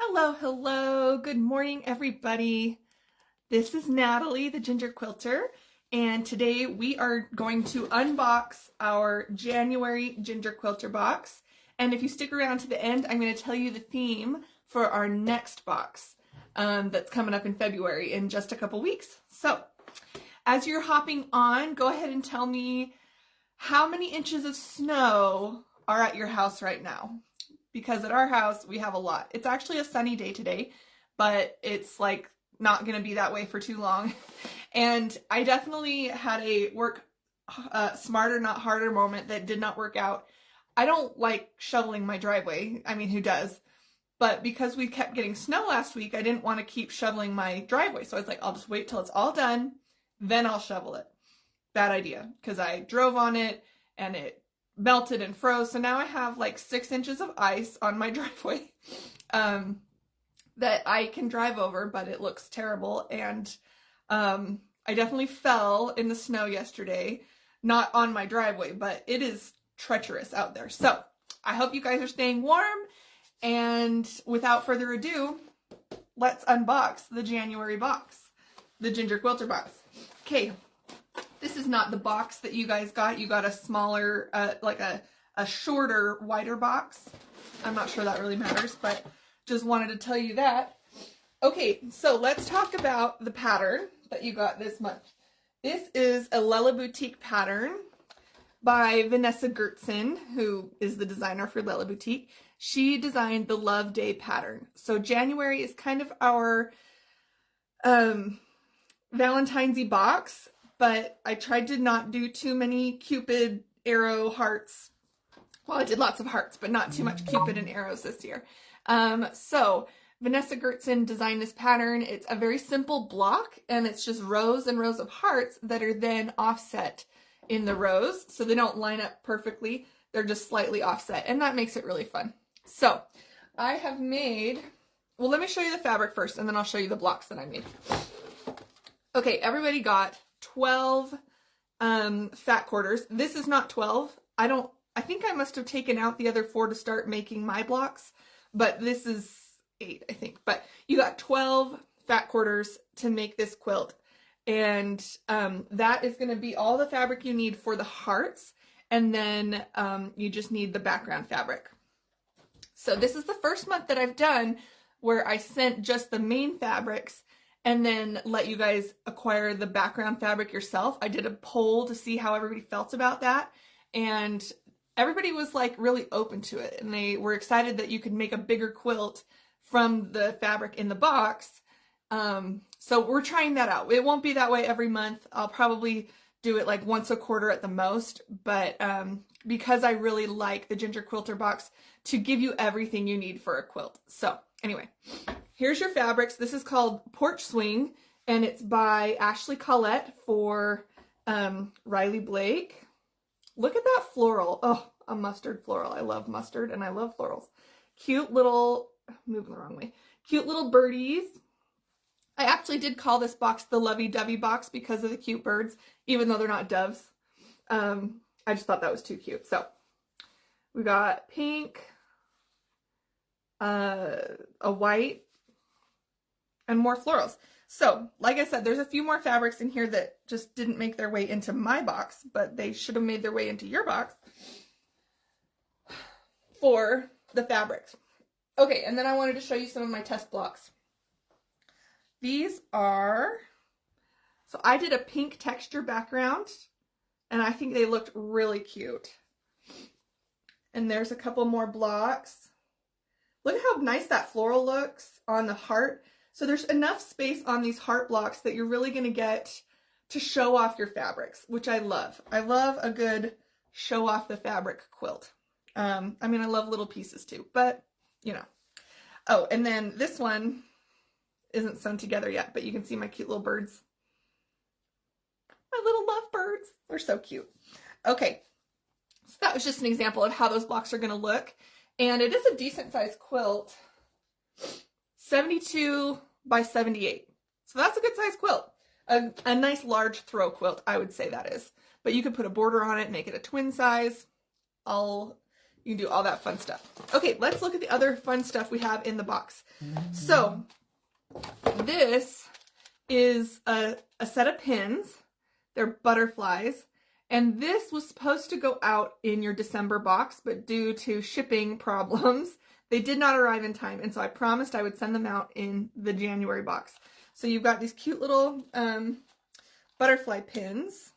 Hello, hello. Good morning, everybody. This is Natalie, the Ginger Quilter, and today we are going to unbox our January Ginger Quilter box. And if you stick around to the end, I'm going to tell you the theme for our next box that's coming up in February in just a couple weeks. So, as you're hopping on, go ahead and tell me how many inches of snow are at your house right now. Because at our house, we have a lot. It's actually a sunny day today, but it's like not going to be that way for too long. And I definitely had a work smarter, not harder moment that did not work out. I don't like shoveling my driveway. I mean, who does? But because we kept getting snow last week, I didn't want to keep shoveling my driveway. So I was like, I'll just wait till it's all done, then I'll shovel it. Bad idea, because I drove on it and it melted and froze. So now I have like 6 inches of ice on my driveway that I can drive over, but it looks terrible. And I definitely fell in the snow yesterday, not on my driveway, but it is treacherous out there. So I hope you guys are staying warm. And without further ado, let's unbox the January box, the Ginger Quilter box. Okay. This is not the box that you guys got. You got a smaller, like a shorter, wider box. I'm not sure that really matters, but just wanted to tell you that. Okay, so let's talk about the pattern that you got this month. This is a Lella Boutique pattern by Vanessa Gertson, who is the designer for Lella Boutique. She designed the Love Day pattern. So January is kind of our Valentine's-y box. But I tried to not do too many Cupid, arrow, hearts. Well, I did lots of hearts, but not too much Cupid and arrows this year. So Vanessa Gertson designed this pattern. It's a very simple block, and it's just rows and rows of hearts that are then offset in the rows. So they don't line up perfectly. They're just slightly offset, and that makes it really fun. So I have made, well, let me show you the fabric first, and then I'll show you the blocks that I made. Okay, everybody got 12 fat quarters. This is not 12. I think I must have taken out the other 4 to start making my blocks, but this is 8, I think. But you got 12 fat quarters to make this quilt. And that is going to be all the fabric you need for the hearts. And then you just need the background fabric. So this is the first month that I've done where I sent just the main fabrics and then let you guys acquire the background fabric yourself. I did a poll to see how everybody felt about that, and everybody was like really open to it, and they were excited that you could make a bigger quilt from the fabric in the box. So we're trying that out. It won't be that way every month. I'll probably do it like once a quarter at the most, but because I really like the Ginger Quilter box to give you everything you need for a quilt. So anyway, here's your fabrics. This is called Porch Swing, and it's by Ashley Collett for Riley Blake. Look at that floral. Oh, a mustard floral. I love mustard and I love florals. Cute little, moving the wrong way, cute little birdies. I actually did call this box the Lovey Dovey box because of the cute birds, even though they're not doves. I just thought that was too cute. So we got pink, a white, and more florals. So, like I said, there's a few more fabrics in here that just didn't make their way into my box, but they should have made their way into your box for the fabrics. Okay, and then I wanted to show you some of my test blocks. These are, so I did a pink texture background, and I think they looked really cute. And there's a couple more blocks. Look at how nice that floral looks on the heart. So there's enough space on these heart blocks that you're really going to get to show off your fabrics, which I love. I love a good show off the fabric quilt. I mean, I love little pieces too, but you know. Oh, and then this one isn't sewn together yet, but you can see my cute little birds. My little love birds. They're so cute. Okay, so that was just an example of how those blocks are going to look. And it is a decent sized quilt, 72 by 78. So that's a good sized quilt. A nice large throw quilt, I would say that is. But you could put a border on it, make it a twin size. I'll You can do all that fun stuff. Okay, let's look at the other fun stuff we have in the box. So this is a set of pins. They're butterflies. And this was supposed to go out in your December box, but due to shipping problems, they did not arrive in time. And so I promised I would send them out in the January box. So you've got these cute little butterfly pins.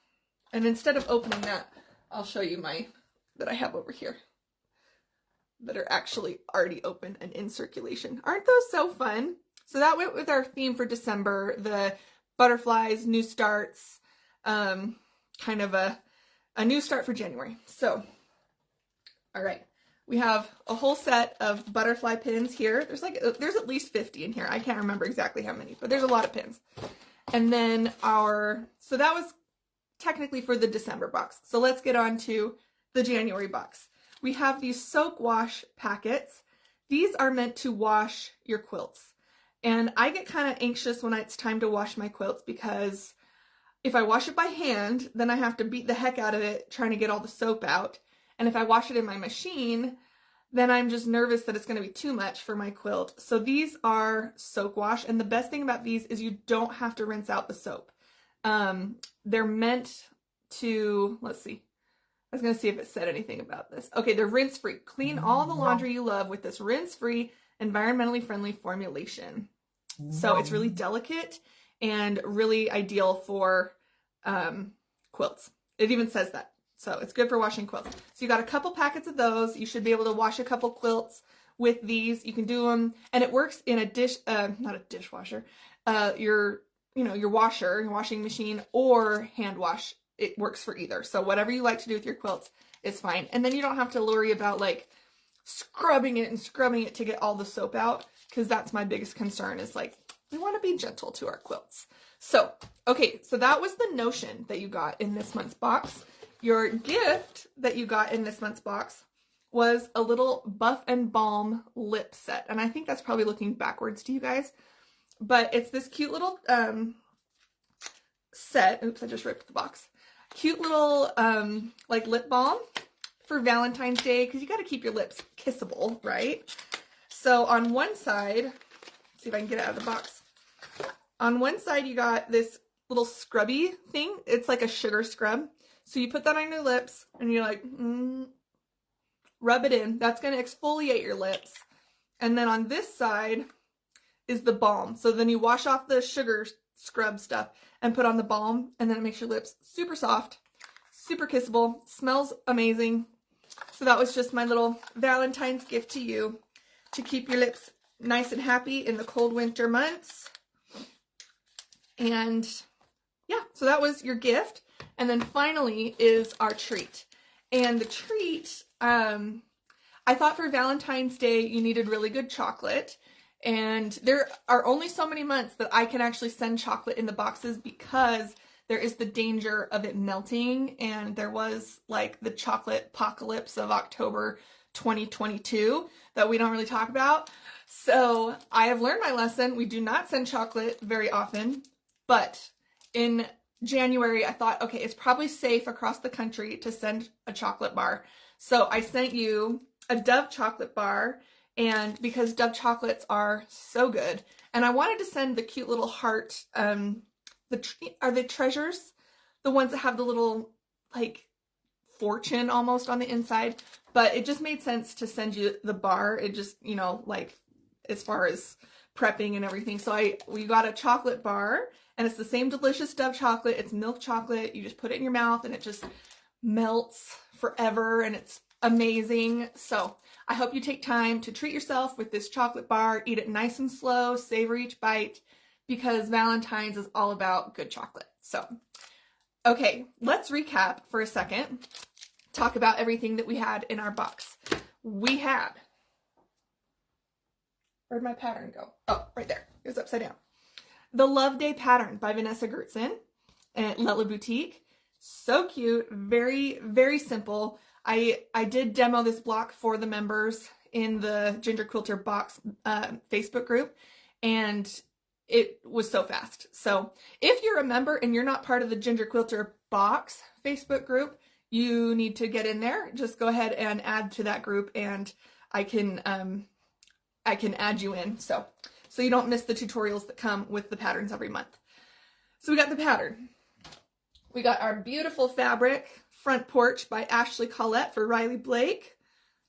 And instead of opening that, I'll show you that I have over here that are actually already open and in circulation. Aren't those so fun? So that went with our theme for December, the butterflies, new starts, kind of a new start for January. So, all right, we have a whole set of butterfly pins here. There's at least 50 in here. I can't remember exactly how many, but there's a lot of pins. And then so that was technically for the December box. So let's get on to the January box. We have these soak wash packets. These are meant to wash your quilts. And I get kind of anxious when it's time to wash my quilts because if I wash it by hand, then I have to beat the heck out of it trying to get all the soap out. And if I wash it in my machine, then I'm just nervous that it's going to be too much for my quilt. So these are soak wash. And the best thing about these is you don't have to rinse out the soap. They're meant to, let's see. I was going to see if it said anything about this. Okay, they're rinse-free. Clean all the laundry you love with this rinse-free, environmentally friendly formulation. So it's really delicate and really ideal for quilts. It even says that. So it's good for washing quilts. So you got a couple packets of those. You should be able to wash a couple quilts with these. You can do them, and it works in a not a dishwasher, your washer, your washing machine, or hand wash. It works for either. So whatever you like to do with your quilts is fine. And then you don't have to worry about like scrubbing it to get all the soap out, because that's my biggest concern is like, we want to be gentle to our quilts. So, okay, so that was the notion that you got in this month's box. Your gift that you got in this month's box was a little Buff and Balm lip set. And I think that's probably looking backwards to you guys. But it's this cute little set. Oops, I just ripped the box. Cute little like lip balm for Valentine's Day, because you got to keep your lips kissable, right? So on one side, let's see if I can get it out of the box. On one side, you got this little scrubby thing. It's like a sugar scrub. So you put that on your lips and you're like, rub it in. That's going to exfoliate your lips. And then on this side is the balm. So then you wash off the sugar scrub stuff and put on the balm, and then it makes your lips super soft, super kissable, smells amazing. So that was just my little Valentine's gift to you, to keep your lips nice and happy in the cold winter months. And yeah, so that was your gift. And then finally is our treat. And the treat, I thought for Valentine's Day you needed really good chocolate. And there are only so many months that I can actually send chocolate in the boxes, because there is the danger of it melting. And there was like the chocolate apocalypse of October 2022 that we don't really talk about. So I have learned my lesson. We do not send chocolate very often, but in January, I thought, okay, it's probably safe across the country to send a chocolate bar. So I sent you a Dove chocolate bar, and because Dove chocolates are so good, and I wanted to send the cute little heart, are they treasures? The ones that have the little, like, fortune almost on the inside, but it just made sense to send you the bar. It just, like, as far as prepping and everything. So we got a chocolate bar, and it's the same delicious Dove chocolate. It's milk chocolate. You just put it in your mouth and it just melts forever, and it's amazing. So I hope you take time to treat yourself with this chocolate bar. Eat it nice and slow, savor each bite, because Valentine's is all about good chocolate. So, okay, let's recap for a second. Talk about everything that we had in our box. We had, where'd my pattern go? Oh, right there. It was upside down. The Love Day pattern by Vanessa Gertzen at Lella Boutique. So cute. Very, very simple. I did demo this block for the members in the Ginger Quilter Box Facebook group, and it was so fast. So if you're a member and you're not part of the Ginger Quilter Box Facebook group, you need to get in there, just go ahead and add to that group, and I can add you in, so you don't miss the tutorials that come with the patterns every month. So we got the pattern. We got our beautiful fabric, Front Porch by Ashley Collett for Riley Blake.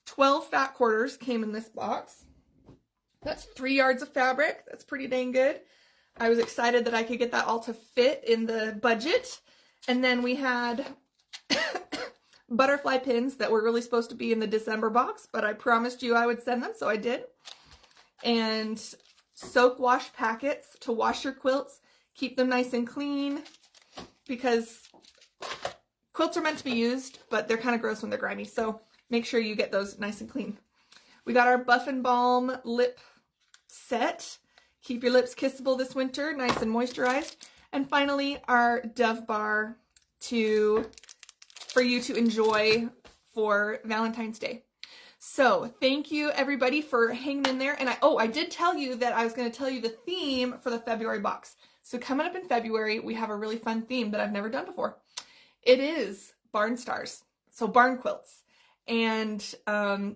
12 fat quarters came in this box. That's 3 yards of fabric. That's pretty dang good. I was excited that I could get that all to fit in the budget. And then we had butterfly pins that were really supposed to be in the December box, but I promised you I would send them, so I did. And soak wash packets to wash your quilts. Keep them nice and clean, because quilts are meant to be used, but they're kind of gross when they're grimy, so make sure you get those nice and clean. We got our Buff and Balm lip set. Keep your lips kissable this winter, nice and moisturized. And finally, our Dove bar for you to enjoy for Valentine's Day. So thank you everybody for hanging in there. And I did tell you that I was going to tell you the theme for the February box. So coming up in February, we have a really fun theme that I've never done before. It is barn stars, so barn quilts. And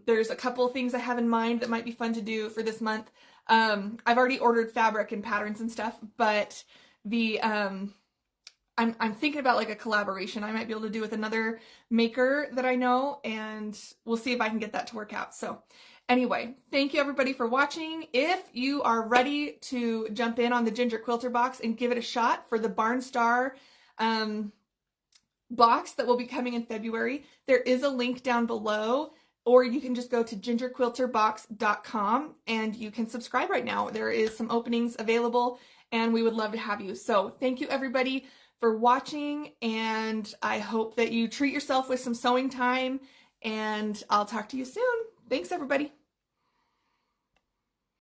there's a couple of things I have in mind that might be fun to do for this month. I've already ordered fabric and patterns and stuff, but I'm thinking about like a collaboration I might be able to do with another maker that I know, and we'll see if I can get that to work out. So anyway, thank you everybody for watching. If you are ready to jump in on the Ginger Quilter Box and give it a shot for the Barn Star box that will be coming in February, there is a link down below, or you can just go to gingerquilterbox.com and you can subscribe right now. There is some openings available and we would love to have you. So thank you everybody for watching, and I hope that you treat yourself with some sewing time, and I'll talk to you soon. Thanks everybody.